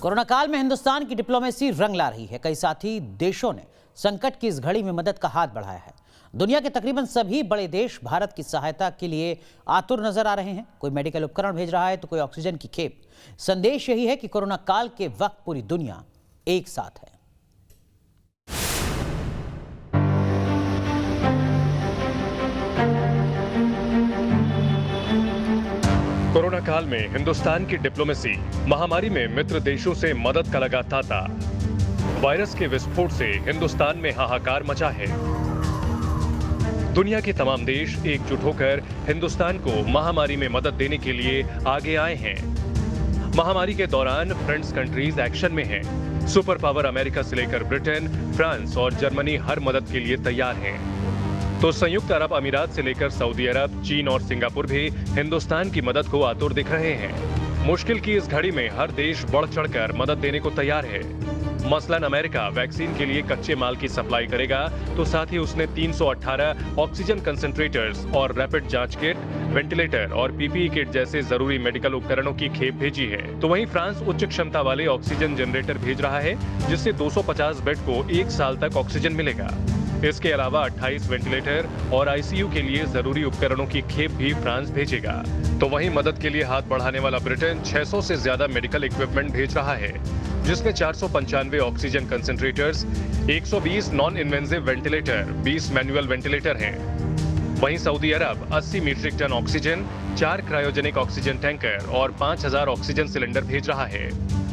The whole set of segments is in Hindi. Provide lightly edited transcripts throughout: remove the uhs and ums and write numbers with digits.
कोरोना काल में हिंदुस्तान की डिप्लोमेसी रंग ला रही है। कई साथी देशों ने संकट की इस घड़ी में मदद का हाथ बढ़ाया है। दुनिया के तकरीबन सभी बड़े देश भारत की सहायता के लिए आतुर नजर आ रहे हैं। कोई मेडिकल उपकरण भेज रहा है तो कोई ऑक्सीजन की खेप। संदेश यही है कि कोरोना काल के वक्त पूरी दुनिया एक साथ है। कोरोना काल में हिंदुस्तान की डिप्लोमेसी महामारी में मित्र देशों से मदद का लगा तांता। वायरस के विस्फोट से हिंदुस्तान में हाहाकार मचा है। दुनिया के तमाम देश एकजुट होकर हिंदुस्तान को महामारी में मदद देने के लिए आगे आए हैं। महामारी के दौरान फ्रेंड्स कंट्रीज एक्शन में हैं। सुपर पावर अमेरिका से लेकर ब्रिटेन, फ्रांस और जर्मनी हर मदद के लिए तैयार हैं। तो संयुक्त अरब अमीरात से लेकर सऊदी अरब, चीन और सिंगापुर भी हिंदुस्तान की मदद को आतुर दिख रहे हैं। मुश्किल की इस घड़ी में हर देश बढ़ चढ़कर मदद देने को तैयार है। मसलन अमेरिका वैक्सीन के लिए कच्चे माल की सप्लाई करेगा, तो साथ ही उसने 318 ऑक्सीजन कंसंट्रेटर्स और रैपिड जांच किट, वेंटिलेटर और पीपीई किट जैसे जरूरी मेडिकल उपकरणों की खेप भेजी है। तो वहीं फ्रांस उच्च क्षमता वाले ऑक्सीजन जनरेटर भेज रहा है, जिससे 250 बेड को 1 साल तक ऑक्सीजन मिलेगा। इसके अलावा 28 वेंटिलेटर और आईसीयू के लिए जरूरी उपकरणों की खेप भी फ्रांस भेजेगा। तो वहीं मदद के लिए हाथ बढ़ाने वाला ब्रिटेन 600 से ज्यादा मेडिकल इक्विपमेंट भेज रहा है, जिसमें 495 oxygen concentrators, 120 non invasive ventilator, 20 manual ventilator हैं। वहीं Saudi Arab 80 metric ton oxygen, 4 cryogenic oxygen tanker और 5000 ऑक्सीजन सिलेंडर भेज रहा है।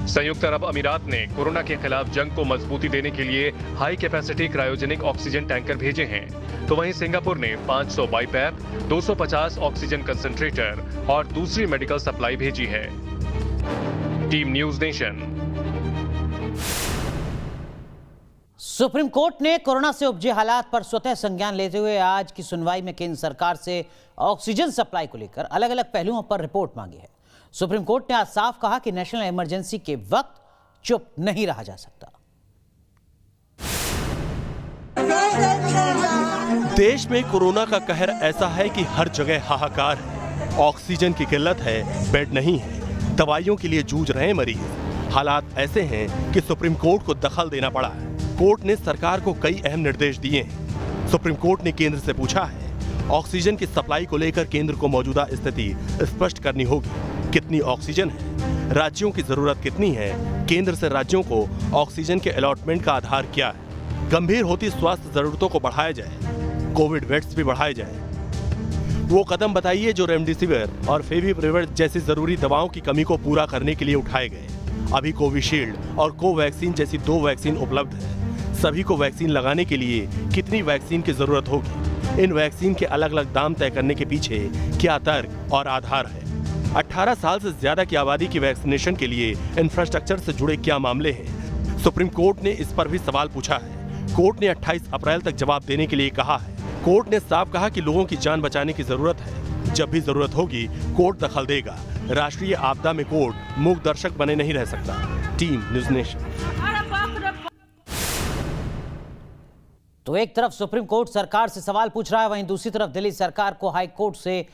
संयुक्त अरब अमीरात ने कोरोना के खिलाफ जंग को मजबूती देने के लिए high capacity cryogenic oxygen tanker भेजे हैं। तो वहीं सिंगापुर ने 500 बाईपैप, 250 ऑक्सीजन कंसंट्रेटर और दूसरी मेडिकल सप्लाई भेजी है। Team news nation. Supreme court ने कोरोना से उपजे हालात पर स्वतः संज्ञान लेते हुए आज की सुनवाई में केंद्र सरकार से ऑक्सीजन सप्लाई को लेकर अलग अलग पहलुओं पर रिपोर्ट मांगी है। सुप्रीम कोर्ट ने आज साफ कहा कि नेशनल इमरजेंसी के वक्त चुप नहीं रहा जा सकता। देश में कोरोना का कहर ऐसा है कि हर जगह हाहाकार है। ऑक्सीजन की किल्लत है, बेड नहीं है, दवाइयों के लिए जूझ रहे हैं मरीज। हालात ऐसे हैं कि सुप्रीम कोर्ट को दखल देना पड़ा है। कोर्ट ने सरकार को कई अहम निर्देश दिए हैं। सुप्रीम कोर्ट ने केंद्र से पूछा है, ऑक्सीजन की सप्लाई को लेकर केंद्र को मौजूदा स्थिति स्पष्ट करनी होगी। कितनी ऑक्सीजन है, राज्यों की जरूरत कितनी है, केंद्र से राज्यों को ऑक्सीजन के अलॉटमेंट का आधार क्या है, गंभीर होती स्वास्थ्य जरूरतों को बढ़ाया जाए, कोविड बेड्स भी बढ़ाए जाए। वो कदम बताइए जो रेमडेसिविर और फेविपिराविर जैसी जरूरी दवाओं की कमी को पूरा करने के लिए उठाए गए। अभी कोविशील्ड और कोवैक्सीन जैसी 2 वैक्सीन उपलब्ध है। सभी को वैक्सीन लगाने के लिए कितनी वैक्सीन की जरूरत होगी, इन वैक्सीन के अलग अलग दाम तय करने के पीछे क्या तर्क और आधार है, 18 साल से ज्यादा की आबादी की वैक्सीनेशन के लिए इंफ्रास्ट्रक्चर से जुड़े क्या मामले हैं। सुप्रीम कोर्ट ने इस पर भी सवाल पूछा है। कोर्ट ने 28 अप्रैल तक जवाब देने के लिए कहा है। कोर्ट ने साफ कहा कि लोगों की जान बचाने की जरूरत है। जब भी जरूरत होगी कोर्ट दखल देगा। राष्ट्रीय आपदा में कोर्ट मूक दर्शक बने नहीं रह सकता। Team news nation. तो एक तरफ सुप्रीम कोर्ट सरकार से सवाल पूछ रहा है, वहीं दूसरी तरफ दिल्ली सरकार को हाई कोर्ट से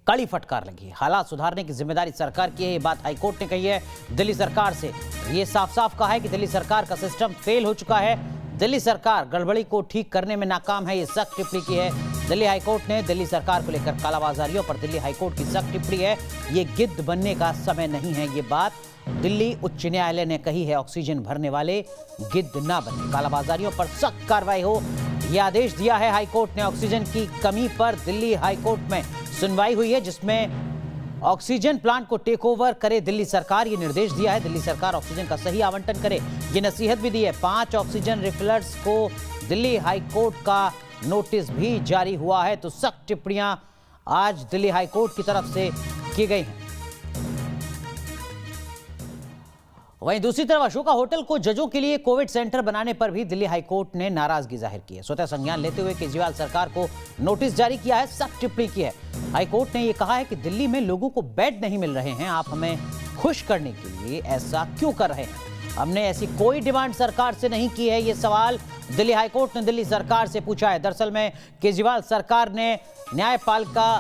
कड़ी फटकार लगी है। हालात सुधारने की जिम्मेदारी सरकार की है, ये बात हाई कोर्ट ने कही है। दिल्ली सरकार से ये साफ साफ कहा है कि दिल्ली सरकार का सिस्टम फेल हो चुका है। दिल्ली सरकार गड़बड़ी को ठीक करने में नाकाम है, ये सख्त टिप्पणी की है दिल्ली हाईकोर्ट ने। दिल्ली सरकार को लेकर कालाबाजारियों पर दिल्ली हाईकोर्ट की सख्त टिप्पणी है, ये गिद्ध बनने का समय नहीं है। ये बात दिल्ली उच्च न्यायालय ने कही है। ऑक्सीजन भरने वाले गिद्ध ना बने, कालाबाजारियों पर सख्त कार्रवाई हो, यह आदेश दिया है हाईकोर्ट ने। ऑक्सीजन की कमी पर दिल्ली हाईकोर्ट में सुनवाई हुई है, जिसमें ऑक्सीजन प्लांट को टेक ओवर करे दिल्ली सरकार, ये निर्देश दिया है। दिल्ली सरकार ऑक्सीजन का सही आवंटन करे, ये नसीहत भी दी है। 5 ऑक्सीजन रिफिलर्स को दिल्ली हाईकोर्ट का नोटिस भी जारी हुआ है। तो सख्त टिप्पणियां आज दिल्ली हाईकोर्ट की तरफ से की गई हैं। वहीं दूसरी तरफ अशोका होटल को जजों के लिए कोविड सेंटर बनाने पर भी दिल्ली हाईकोर्ट ने नाराजगी जाहिर की है। स्वतः संज्ञान लेते हुए केजरीवाल सरकार को नोटिस जारी किया है, सख्त टिप्पणी की है। हाईकोर्ट ने यह कहा है कि दिल्ली में लोगों को बेड नहीं मिल रहे हैं, आप हमें खुश करने के लिए ऐसा क्यों कर रहे हैं। हमने ऐसी कोई डिमांड सरकार से नहीं की है, ये सवाल दिल्ली हाईकोर्ट ने दिल्ली सरकार से पूछा है। दरअसल में केजरीवाल सरकार ने न्यायपालिका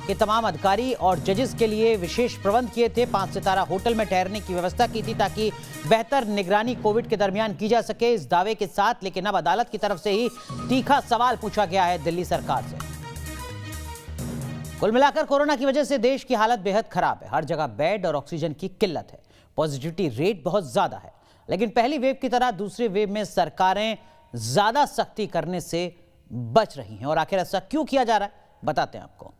कि तमाम अधिकारी और जजेस के लिए विशेष प्रबंध किए थे। 5 सितारा होटल में ठहरने की व्यवस्था की थी ताकि बेहतर निगरानी कोविड के दरमियान की जा सके। इस दावे के साथ लेकिन अब अदालत की तरफ से ही तीखा सवाल पूछा गया है दिल्ली सरकार से। कुल मिलाकर कोरोना की वजह से देश की हालत बेहद खराब है। हर जगह बेड और ऑक्सीजन की किल्लत है। पॉजिटिविटी रेट बहुत ज्यादा है, लेकिन पहली वेव की तरह दूसरे वेव में सरकारें ज्यादा सख्ती करने से बच रही हैं। और आखिर ऐसा क्यों किया जा रहा है, बताते हैं आपको।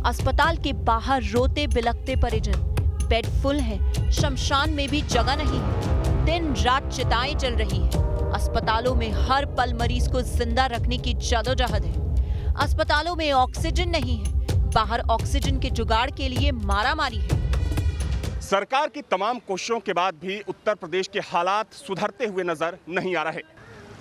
अस्पताल के बाहर रोते बिलखते परिजन, बेड फुल है, शमशान में भी जगह नहीं है। दिन रात चिताएं जल रही है। अस्पतालों में हर पल मरीज को जिंदा रखने की जदोजहद है। अस्पतालों में ऑक्सीजन नहीं है, बाहर ऑक्सीजन के जुगाड़ के लिए मारामारी है। सरकार की तमाम कोशिशों के बाद भी उत्तर प्रदेश के हालात सुधरते हुए नजर नहीं आ रहे।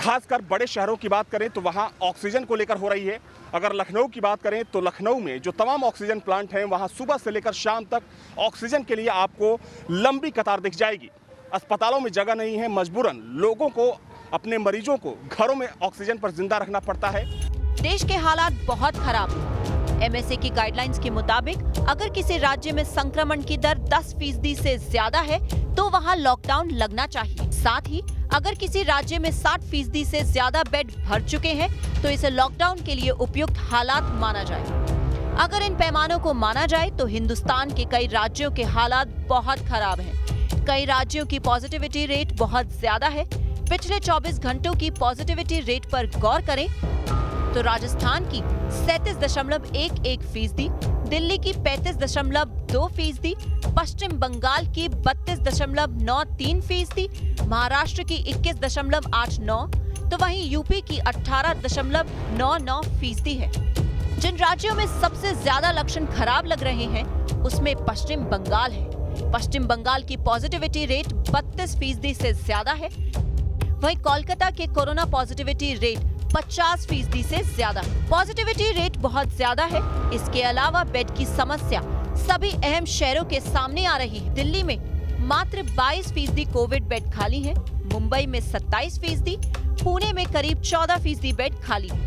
खासकर बड़े शहरों की बात करें तो वहां ऑक्सीजन को लेकर हो रही है। अगर लखनऊ की बात करें तो लखनऊ में जो तमाम ऑक्सीजन प्लांट हैं वहां सुबह से लेकर शाम तक ऑक्सीजन के लिए आपको लंबी कतार दिख जाएगी। अस्पतालों में जगह नहीं है, मजबूरन लोगों को अपने मरीजों को घरों में ऑक्सीजन पर जिंदा रखना पड़ता है। देश के हालात बहुत खराब हैं। एमएसए की गाइडलाइंस के मुताबिक अगर किसी राज्य में संक्रमण की दर 10% से ज्यादा है तो वहां लॉकडाउन लगना चाहिए। साथ ही अगर किसी राज्य में 60% से ज्यादा बेड भर चुके हैं तो इसे लॉकडाउन के लिए उपयुक्त हालात माना जाए। अगर इन पैमानों को माना जाए तो हिंदुस्तान के कई राज्यों के हालात बहुत खराब हैं। कई राज्यों की पॉजिटिविटी रेट बहुत ज्यादा है। पिछले 24 घंटों की पॉजिटिविटी रेट पर गौर करें तो राजस्थान की 37.11%, दिल्ली की 35.2%, पश्चिम बंगाल की 32.93%, महाराष्ट्र की 21.89%, तो वहीं यूपी की 18.99% है। जिन राज्यों में सबसे ज्यादा लक्षण खराब लग रहे हैं उसमें पश्चिम बंगाल है। पश्चिम बंगाल की पॉजिटिविटी रेट 32% से ज्यादा है। वहीं कोलकाता के कोरोना पॉजिटिविटी रेट 50% से ज्यादा है। पॉजिटिविटी रेट बहुत ज्यादा है। इसके अलावा बेड की समस्या सभी अहम शहरों के सामने आ रही है। दिल्ली में मात्र 22% कोविड बेड खाली है, मुंबई में 27%, पुणे में करीब 14% बेड खाली है।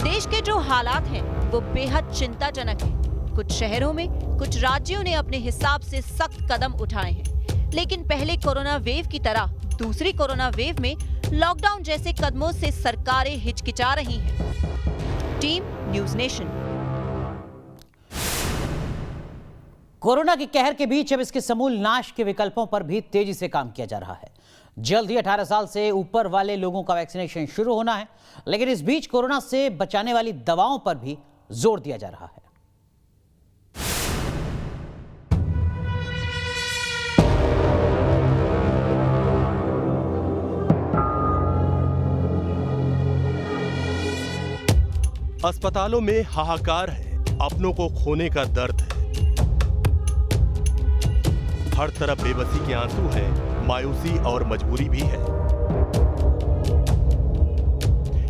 देश के जो हालात हैं वो बेहद चिंताजनक है। कुछ शहरों में कुछ राज्यों ने अपने हिसाब से सख्त कदम उठाए हैं, लेकिन पहले कोरोना वेव की तरह दूसरी कोरोना वेव में लॉकडाउन जैसे कदमों से सरकारें हिचकिचा रही हैं। Team news nation. कोरोना के कहर के बीच अब इसके समूल नाश के विकल्पों पर भी तेजी से काम किया जा रहा है। जल्द ही 18 साल से ऊपर वाले लोगों का वैक्सीनेशन शुरू होना है, लेकिन इस बीच कोरोना से बचाने वाली दवाओं पर भी जोर दिया जा रहा है। अस्पतालों में हाहाकार है, अपनों को खोने का दर्द है। हर तरफ बेबसी के आंसू हैं, मायूसी और मजबूरी भी है।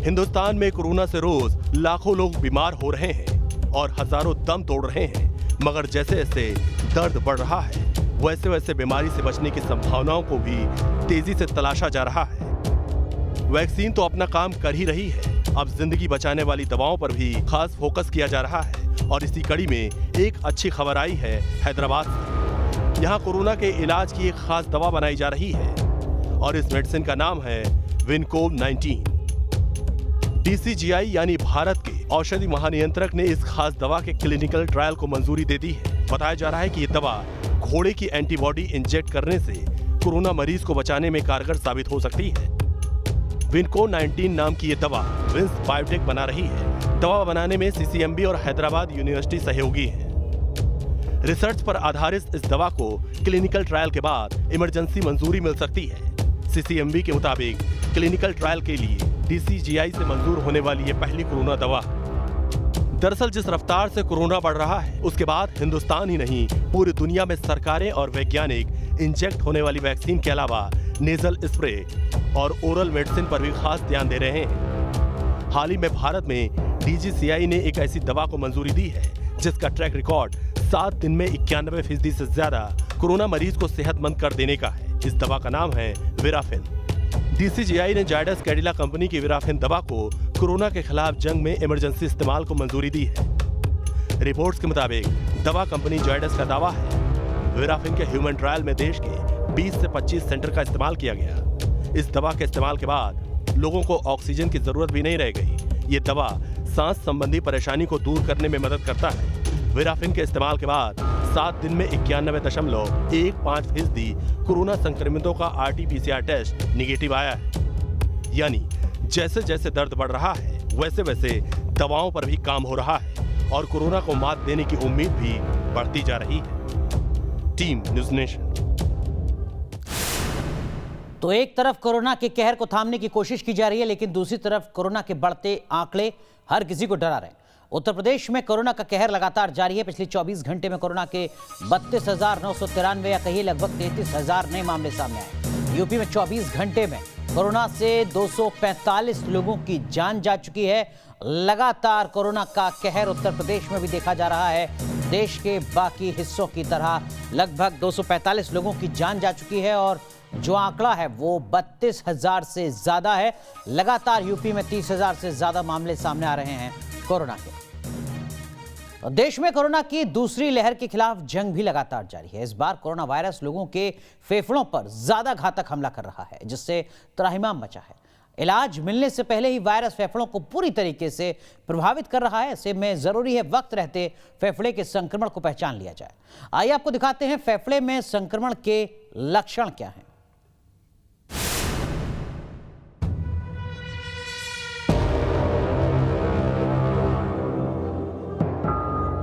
हिंदुस्तान में कोरोना से रोज लाखों लोग बीमार हो रहे हैं और हजारों दम तोड़ रहे हैं, मगर जैसे जैसे दर्द बढ़ रहा है वैसे वैसे बीमारी से बचने की संभावनाओं को भी तेजी से तलाशा जा रहा है। वैक्सीन तो अपना काम कर ही रही है, अब जिंदगी बचाने वाली दवाओं पर भी खास फोकस किया जा रहा है। और इसी कड़ी में एक अच्छी खबर आई है हैदराबाद से। यहाँ कोरोना के इलाज की एक खास दवा बनाई जा रही है और इस मेडिसिन का नाम है विनकोव 19। DCGI यानी भारत के औषधि महानियंत्रक ने इस खास दवा के क्लिनिकल ट्रायल को मंजूरी दे दी है। बताया जा रहा है कि ये दवा घोड़े की एंटीबॉडी इंजेक्ट करने से कोरोना मरीज को बचाने में कारगर साबित हो सकती है। विनकोव 19 नाम की ये दवा विंस बायोटेक बना रही है। दवा बनाने में CCMB और हैदराबाद यूनिवर्सिटी सहयोगी हैं। रिसर्च पर आधारित इस दवा को क्लिनिकल ट्रायल के बाद इमरजेंसी मंजूरी मिल सकती है। CCMB के मुताबिक क्लिनिकल ट्रायल के लिए DCGI से मंजूर होने वाली ये पहली कोरोना दवा। दरअसल जिस रफ्तार से कोरोना बढ़ रहा है उसके बाद हिंदुस्तान ही नहीं पूरी दुनिया में सरकारें और वैज्ञानिक इंजेक्ट होने वाली वैक्सीन के अलावा नेजल स्प्रे और ओरल मेडिसिन पर भी खास ध्यान दे रहे हैं। हाल ही में भारत में DCGI ने एक ऐसी दवा को मंजूरी दी है जिसका ट्रैक रिकॉर्ड 7 दिन में 91% से ज्यादा कोरोना मरीज को सेहतमंद कर देने का है। इस दवा का नाम है विराफिन। DCGI ने जायडस कैडिला कंपनी की विराफिन दवा को कोरोना के खिलाफ जंग में इमरजेंसी इस्तेमाल को मंजूरी दी है। रिपोर्ट्स के मुताबिक दवा कंपनी जायडस का दावा है वेराफिन के ह्यूमन ट्रायल में देश के 20 से 25 सेंटर का इस्तेमाल किया गया। इस दवा के इस्तेमाल के बाद लोगों को ऑक्सीजन की जरूरत भी नहीं रह गई। ये दवा सांस संबंधी परेशानी को दूर करने में मदद करता है। वेराफिन के इस्तेमाल के बाद 7 दिन में 91.15% कोरोना संक्रमितों का RT-PCR टेस्ट निगेटिव आया है। यानी जैसे जैसे दर्द बढ़ रहा है वैसे वैसे दवाओं पर भी काम हो रहा है और कोरोना को मात देने की उम्मीद भी बढ़ती जा रही है। Team news nation. तो एक तरफ कोरोना के कहर को थामने की कोशिश की जा रही है, लेकिन दूसरी तरफ कोरोना के बढ़ते आंकड़े हर किसी को डरा रहे हैं। उत्तर प्रदेश में कोरोना का कहर लगातार जारी है। पिछले 24 घंटे में कोरोना के 32,993 या कहिए लगभग 33,000 नए मामले सामने आए। यूपी में 24 घंटे में कोरोना से 245 लोगों की जान जा चुकी है। लगातार कोरोना का कहर उत्तर प्रदेश में भी देखा जा रहा है। देश के बाकी हिस्सों की तरह लगभग 245 लोगों की जान जा चुकी है और जो आंकड़ा है वो 32,000 से ज्यादा है। लगातार यूपी में 30,000 से ज्यादा मामले सामने आ रहे हैं कोरोना के। देश में कोरोना की दूसरी लहर के खिलाफ जंग भी लगातार जारी है। इस बार कोरोना वायरस लोगों के फेफड़ों पर ज्यादा घातक हमला कर रहा है, जिससे त्राहिमाम मचा है। इलाज मिलने से पहले ही वायरस फेफड़ों को पूरी तरीके से प्रभावित कर रहा है। ऐसे में जरूरी है वक्त रहते फेफड़े के संक्रमण को पहचान लिया जाए। आइए आपको दिखाते हैं फेफड़े में संक्रमण के लक्षण क्या हैं।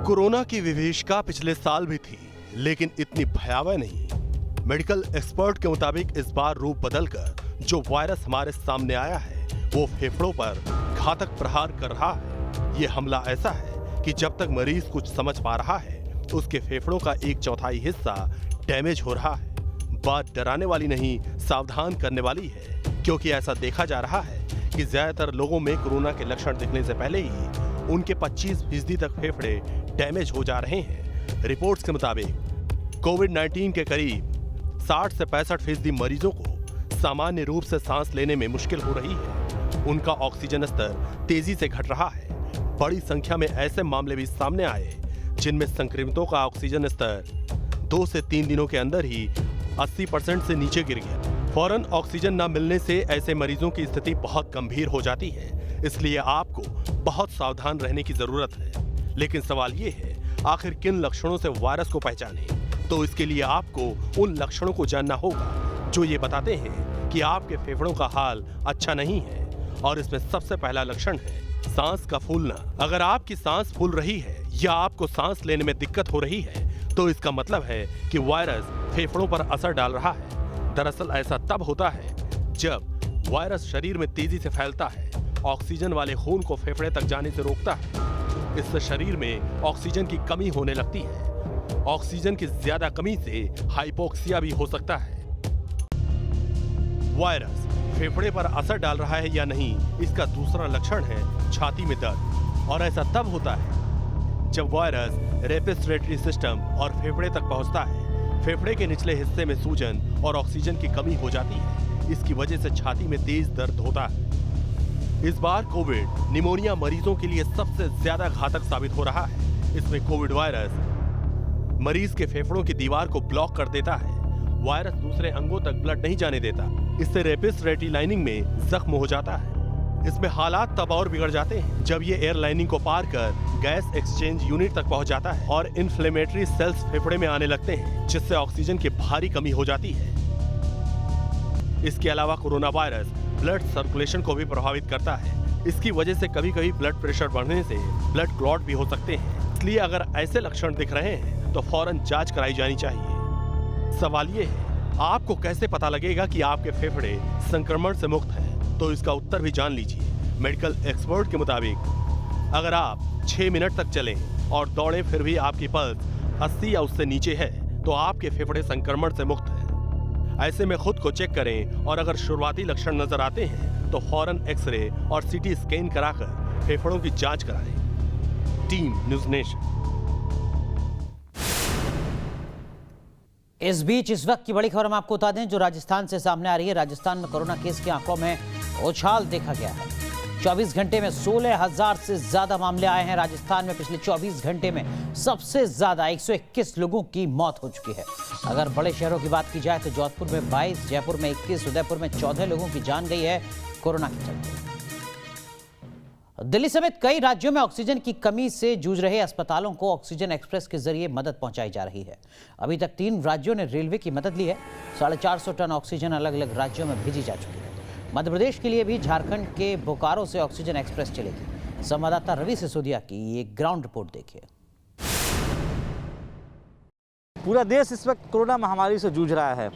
कोरोना की विभीषिका पिछले साल भी थी, लेकिन इतनी भयावह नहीं। मेडिकल एक्सपर्ट के मुताबिक इस बार रूप बदलकर जो वायरस हमारे सामने आया है वो फेफड़ों पर घातक प्रहार कर रहा है। ये हमला ऐसा है कि जब तक मरीज कुछ समझ पा रहा है उसके फेफड़ों का 1/4 हिस्सा डैमेज हो रहा है। बात डराने वाली नहीं, सावधान करने वाली है, क्योंकि ऐसा देखा जा रहा है कि ज्यादातर लोगों में कोरोना के लक्षण दिखने से पहले ही उनके 25% तक फेफड़े डैमेज हो जा रहे हैं। रिपोर्ट्स के मुताबिक कोविड-19 के करीब 60 से 65% मरीजों को सामान्य रूप से सांस लेने में मुश्किल हो रही है। उनका ऑक्सीजन स्तर तेजी से घट रहा है। बड़ी संख्या में ऐसे मामले भी सामने आए जिनमें संक्रमितों का ऑक्सीजन स्तर 2 से 3 दिनों के अंदर ही 80% से नीचे गिर गया। फौरन ऑक्सीजन न मिलने से ऐसे मरीजों की स्थिति बहुत गंभीर हो जाती है। इसलिए आपको बहुत सावधान रहने की जरूरत है। लेकिन सवाल ये है, आखिर किन लक्षणों से वायरस को पहचानें? तो इसके लिए आपको उन लक्षणों को जानना होगा जो ये बताते हैं कि आपके फेफड़ों का हाल अच्छा नहीं है। और इसमें सबसे पहला लक्षण है सांस का फूलना। अगर आपकी सांस फूल रही है या आपको सांस लेने में दिक्कत हो रही है तो इसका मतलब है कि वायरस फेफड़ों पर असर डाल रहा है। दरअसल ऐसा तब होता है जब वायरस शरीर में तेजी से फैलता है, ऑक्सीजन वाले खून को फेफड़े तक जाने से रोकता है। इससे शरीर में ऑक्सीजन की कमी होने लगती है। ऑक्सीजन की ज्यादा कमी से हाइपोक्सिया भी हो सकता है। वायरस फेफड़े पर असर डाल रहा है या नहीं, इसका दूसरा लक्षण है छाती में दर्द। और ऐसा तब होता है जब वायरस रेस्पिरेटरी सिस्टम और फेफड़े तक पहुंचता है। फेफड़े के निचले हिस्से में सूजन और ऑक्सीजन की कमी हो जाती है। इसकी वजह से छाती में तेज दर्द होता है। इस बार कोविड निमोनिया मरीजों के लिए सबसे ज्यादा घातक साबित हो रहा है। इसमें कोविड वायरस मरीज के फेफड़ों की दीवार को ब्लॉक कर देता है। वायरस दूसरे अंगों तक ब्लड नहीं जाने देता। इससे रेस्पिरेटरी लाइनिंग में जख्म हो जाता है। इसमें हालात तब और बिगड़ जाते हैं जब ये एयर लाइनिंग को पार कर गैस एक्सचेंज यूनिट तक पहुंच जाता है और इन्फ्लेमेटरी सेल्स फेफड़े में आने लगते हैं, जिससे ऑक्सीजन की भारी कमी हो जाती है। इसके अलावा कोरोना वायरस ब्लड सर्कुलेशन को भी प्रभावित करता है। इसकी वजह से कभी-कभी ब्लड प्रेशर बढ़ने से ब्लड क्लॉट भी हो सकते हैं। इसलिए अगर ऐसे लक्षण दिख रहे हैं तो फौरन जांच कराई जानी चाहिए। सवाल ये है, आपको कैसे पता लगेगा कि आपके फेफड़े संक्रमण से मुक्त हैं? तो इसका उत्तर भी जान लीजिए। मेडिकल एक्सपर्ट के मुताबिक अगर आप 6 मिनट तक चलें और दौड़ें फिर भी आपकी पल्स 80 या उससे नीचे है तो आपके फेफड़े संक्रमण से मुक्त हैं। ऐसे में खुद को चेक करें और अगर शुरुआती लक्षण नजर आते हैं तो फौरन एक्सरे और सीटी स्कैन कराकर फेफड़ों की जांच कराएं। Team news nation. इस बीच इस वक्त की बड़ी खबर हम आपको बता दें जो राजस्थान से सामने आ रही है। राजस्थान में कोरोना केस के आंकड़ों में उछाल देखा गया है। 24 घंटे में 16,000 से ज्यादा मामले आए हैं। राजस्थान में पिछले 24 घंटे में सबसे ज्यादा 121 लोगों की मौत हो चुकी है। अगर बड़े शहरों की बात की जाए तो जोधपुर में 22, जयपुर में 21, उदयपुर में 14 लोगों की जान गई है कोरोना के चलते। दिल्ली समेत कई राज्यों में ऑक्सीजन की कमी से जूझ रहे अस्पतालों को ऑक्सीजन एक्सप्रेस के जरिए मदद पहुंचाई जा रही है। अभी तक 3 राज्यों ने रेलवे की मदद ली है। 450 टन ऑक्सीजन अलग अलग राज्यों में भेजी जा चुकी है। मध्य प्रदेश के लिए भी झारखंड के बोकारो से ऑक्सीजन एक्सप्रेस चलेगी। संवाददाता रवि सिसोदिया की एक ग्राउंड रिपोर्ट देखिए। पूरा देश इस वक्त कोरोना महामारी से जूझ रहा है।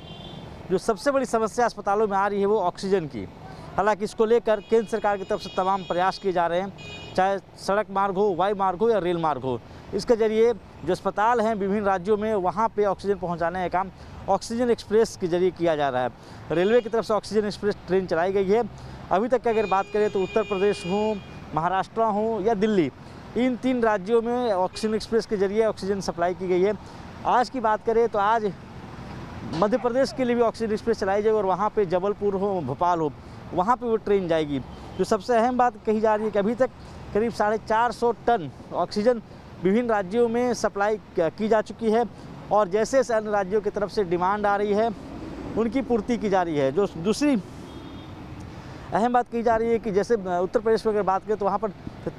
जो सबसे बड़ी समस्या अस्पतालों में आ रही है वो ऑक्सीजन की। हालांकि इसको लेकर केंद्र सरकार की तरफ से तमाम प्रयास किए जा रहे हैं, चाहे सड़क मार्ग हो, वायु मार्ग हो या रेल मार्ग हो। इसके जरिए जो अस्पताल हैं विभिन्न राज्यों में वहाँ पे ऑक्सीजन पहुँचाने का काम ऑक्सीजन एक्सप्रेस के जरिए किया जा रहा है। रेलवे की तरफ से ऑक्सीजन एक्सप्रेस ट्रेन चलाई गई है। अभी तक की अगर बात करें तो उत्तर प्रदेश हो, महाराष्ट्र हो या दिल्ली, इन 3 राज्यों में ऑक्सीजन एक्सप्रेस के जरिए ऑक्सीजन सप्लाई की गई है। आज की बात करें तो आज मध्य प्रदेश के लिए भी ऑक्सीजन एक्सप्रेस चलाई जाएगी और वहाँ पे जबलपुर हो, भोपाल हो, वहाँ पे वो ट्रेन जाएगी। जो सबसे अहम बात कही जा रही है कि अभी तक करीब 450 टन ऑक्सीजन विभिन्न राज्यों में सप्लाई की जा चुकी है और जैसे अन्य राज्यों की तरफ से डिमांड आ रही है उनकी पूर्ति की जा रही है। जो दूसरी अहम बात कही जा रही है कि जैसे उत्तर प्रदेश में अगर बात करें तो वहाँ पर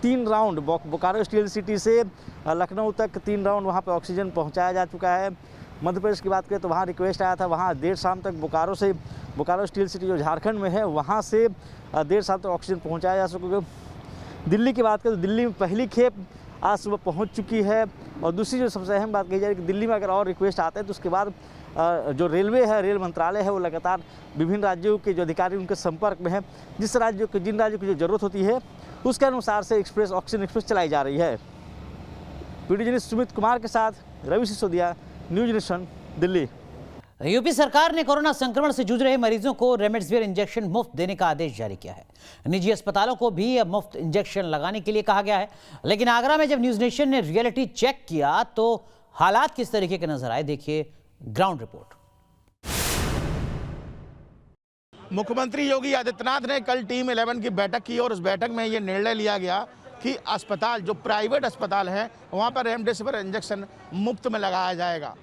3 राउंड बोकारो स्टील सिटी से लखनऊ तक 3 राउंड वहाँ पर ऑक्सीजन पहुँचाया जा चुका है। मध्य प्रदेश की बात करें तो वहाँ रिक्वेस्ट आया था, वहाँ देर शाम तक बोकारो स्टील सिटी जो झारखंड में है वहाँ से देर शाम तक ऑक्सीजन पहुँचाया जा सकेगा। दिल्ली की बात करें तो दिल्ली में पहली खेप आज सुबह पहुँच चुकी है। और दूसरी जो सबसे अहम बात कही जा रही है कि दिल्ली में अगर और रिक्वेस्ट आते हैं तो उसके बाद जो रेलवे है, रेल मंत्रालय है, वो लगातार विभिन्न राज्यों के जो अधिकारी उनके संपर्क में है। जिन राज्यों की जो ज़रूरत होती है उसके अनुसार से ऑक्सीजन एक्सप्रेस चलाई जा रही है। वीडियो जर्नलिस्ट सुमित कुमार के साथ Ravi Sisodia, News Nation, Delhi. UP सरकार ने कोरोना संक्रमण से जूझ रहे मरीजों को रेमडेसिविर इंजेक्शन मुफ्त देने का आदेश जारी किया है। निजी अस्पतालों को भी अब मुफ्त इंजेक्शन लगाने के लिए कहा गया है। लेकिन आगरा में जब न्यूज नेशन ने रियलिटी चेक किया तो हालात किस तरीके के नजर आए, देखिए ग्राउंड रिपोर्ट। मुख्यमंत्री योगी आदित्यनाथ ने कल टीम 11 की बैठक की और उस बैठक में ये निर्णय लिया गया कि अस्पताल जो प्राइवेट अस्पताल हैं वहाँ पर रेमडेसिविर इंजेक्शन मुफ्त में लगाया जाएगा।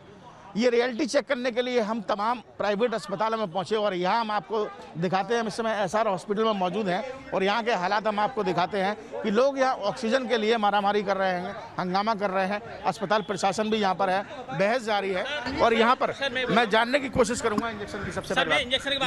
ये रियलिटी चेक करने के लिए हम तमाम प्राइवेट अस्पतालों में पहुंचे और यहाँ हम आपको दिखाते हैं। हम इस समय एसआर हॉस्पिटल में मौजूद हैं और यहाँ के हालात हम आपको दिखाते हैं कि लोग यहाँ ऑक्सीजन के लिए मारामारी कर रहे हैं, हंगामा कर रहे हैं। अस्पताल प्रशासन भी यहाँ पर है, बहस जारी है। और यहाँ पर मैं जानने की कोशिश करूँगा इंजेक्शन की सबसे पहले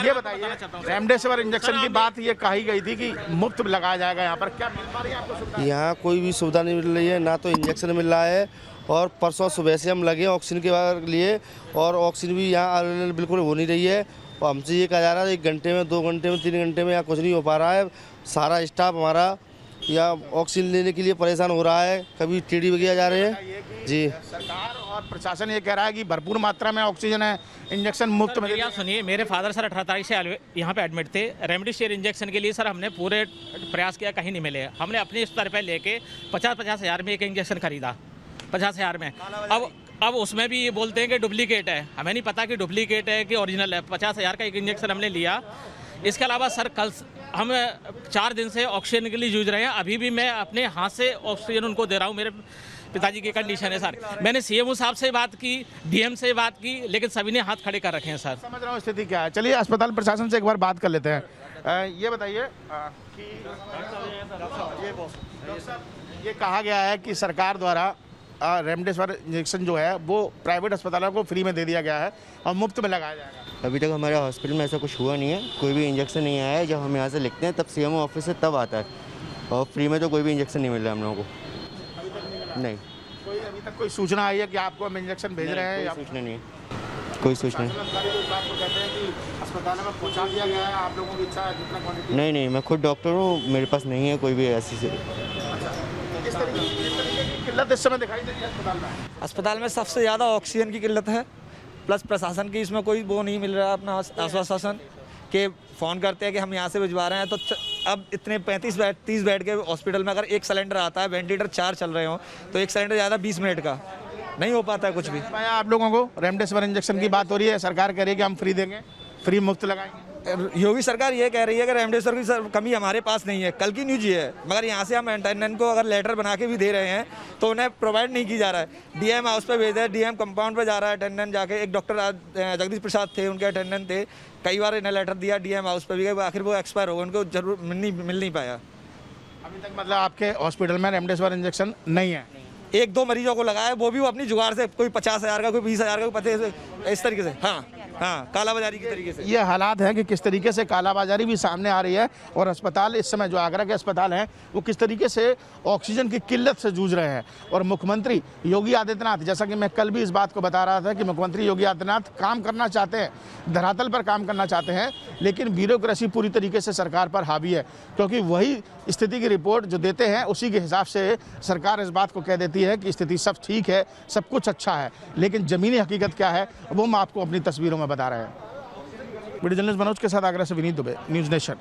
ये बताइए, रेमडेसिविर इंजेक्शन की बात ये कही गई थी कि मुफ्त लगाया जाएगा, यहाँ पर क्या मिल पा रही है आपको? यहाँ कोई भी सुविधा नहीं मिल रही है, ना तो इंजेक्शन मिल रहा है और परसों सुबह से हम लगे ऑक्सीजन के लिए और ऑक्सीजन भी यहाँ अवेलेबल बिल्कुल हो नहीं रही है। और हमसे ये कहा जा रहा है 1 घंटे में, 2 घंटे में, 3 घंटे में यहाँ कुछ नहीं हो पा रहा है। सारा स्टाफ हमारा यहाँ ऑक्सीजन लेने के लिए परेशान हो रहा है, कभी टीडी वगैरह जा रहे हैं जी। सरकार और प्रशासन ये कह रहा है कि भरपूर मात्रा में ऑक्सीजन है, इंजेक्शन मुफ्त में। आप सुनिए, मेरे फादर सर 18 तारीख से यहाँ पे एडमिट थे। रेमडेसिविर इंजेक्शन के लिए सर हमने पूरे प्रयास किया, कहीं नहीं मिले। हमने अपने स्तर पर लेके 50-50 हज़ार में एक इंजेक्शन खरीदा, 50,000 में। अब उसमें भी ये बोलते हैं कि डुप्लीकेट है। हमें नहीं पता कि डुप्लीकेट है कि ओरिजिनल है। 50,000 का एक इंजेक्शन हमने लिया। इसके अलावा सर कल हम 4 दिन से ऑक्सीजन के लिए जूझ रहे हैं। अभी भी मैं अपने हाथ से ऑक्सीजन उनको दे रहा हूँ। मेरे पिताजी की कंडीशन है सर। मैंने सीएमओ साहब से बात की, डीएम से बात की, लेकिन सभी ने हाथ खड़े कर रखे हैं सर। समझ रहा हूँ स्थिति क्या है। चलिए अस्पताल प्रशासन से एक बार बात कर लेते हैं। ये बताइए कि ये कहा गया है कि सरकार द्वारा रेमडेसिविर इंजेक्शन जो है वो प्राइवेट अस्पतालों को फ्री में दे दिया गया है और मुफ्त में लगाया जाएगा। अभी तक हमारे हॉस्पिटल में ऐसा कुछ हुआ नहीं है, कोई भी इंजेक्शन नहीं आया है। जब हम यहाँ से लिखते हैं तब सीएमओ ऑफिस से तब आता है और फ्री में तो कोई भी इंजेक्शन नहीं मिल रहा है हम लोगों को। नहीं, कोई अभी तक कोई सूचना आई है कि आपको हम इंजेक्शन भेज रहे हैं? सूचना नहीं है, कोई सूचना नहीं। कहते हैं कि अस्पतालों में पहुँचा दिया गया है, आप लोगों की इच्छा है जितना क्वांटिटी। नहीं, मैं खुद डॉक्टर हूँ, मेरे पास नहीं है कोई भी ऐसी से। किस तरीके की किल्लत इस समय दिखाई दे रही है अस्पताल में? अस्पताल में सबसे ज़्यादा ऑक्सीजन की किल्लत है, प्लस प्रशासन की इसमें कोई वो नहीं मिल रहा है अपना आश्वासन के। फ़ोन करते हैं कि हम यहाँ से भिजवा रहे हैं, तो अब इतने 30 बेड के हॉस्पिटल में अगर एक सिलेंडर आता है, वेंटिलेटर 4 चल रहे हो, तो एक सिलेंडर ज़्यादा 20 मिनट का नहीं हो पाता है कुछ भी। आप लोगों को रेमडेसिविर इंजेक्शन की बात हो रही है, सरकार कह रही है कि हम फ्री देंगे, फ्री मुफ्त लगाएंगे। योगी सरकार ये कह रही है कि रेमडेसिविर की कमी हमारे पास नहीं है, कल की न्यूज ये है, मगर यहाँ से हम अटेंडेंट को अगर लेटर बना के भी दे रहे हैं तो उन्हें प्रोवाइड नहीं की जा रहा है। डीएम हाउस पे भेज रहे हैं, डीएम कंपाउंड पे जा रहा है अटेंडेंट जाके। एक डॉक्टर जगदीश प्रसाद थे, उनके अटेंडेंट थे, कई बार इन्हें लेटर दिया डीएम हाउस पे भी, आखिर वो एक्सपायर हो गए, उनको जरूर मिल नहीं पाया। अभी तक मतलब आपके हॉस्पिटल में रेमडेसिविर इंजेक्शन नहीं है? 1-2 मरीजों को लगाया, वो भी वो अपनी जुगाड़ से, कोई 50,000 का, कोई 20,000 का, कोई 50, इस तरीके से। हाँ, कालाबाजारी के तरीके से। ये हालात हैं कि किस तरीके से कालाबाजारी भी सामने आ रही है और अस्पताल इस समय जो आगरा के अस्पताल हैं वो किस तरीके से ऑक्सीजन की किल्लत से जूझ रहे हैं। और मुख्यमंत्री योगी आदित्यनाथ, जैसा कि मैं कल भी इस बात को बता रहा था कि मुख्यमंत्री योगी आदित्यनाथ काम करना चाहते हैं, धरातल पर काम करना चाहते हैं, लेकिन ब्यूरोक्रेसी पूरी तरीके से सरकार पर हावी है, क्योंकि वही स्थिति की रिपोर्ट जो देते हैं उसी के हिसाब से सरकार इस बात को कह देती है कि स्थिति सब ठीक है, सब कुछ अच्छा है, लेकिन ज़मीनी हकीकत क्या है वो हम आपको अपनी तस्वीरों में बता रहे हैं। वीडियो जर्नलिस्ट मनोज के साथ आगरा से विनीत दुबे, न्यूज़ नेशन।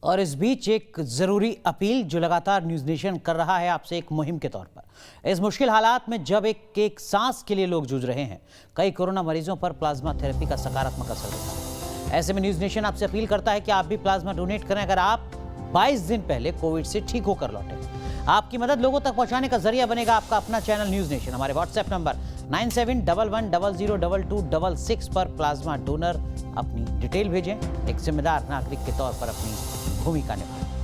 और इस बीच एक जरूरी अपील जो लगातार न्यूज़ नेशन कर रहा है आपसे एक मुहिम के तौर पर। इस मुश्किल हालात में जब एक सांस के लिए लोग जूझ रहे हैं, कई कोरोना मरीजों पर प्लाज्मा थेरेपी का सकारात्मक असर दिखा है। ऐसे में न्यूज़ नेशन आपसे अपील करता है कि आप भी प्लाज्मा डोनेट करें अगर आप 22 दिन पहले कोविड से ठीक होकर लौटे। आपकी मदद लोगों तक पहुंचाने का जरिया बनेगा आपका अपना चैनल न्यूज़ नेशन। हमारे व्हाट्सएप नंबर 9711002266 पर प्लाज्मा डोनर अपनी डिटेल भेजें। एक जिम्मेदार नागरिक के तौर पर अपनी भूमिका निभाएं।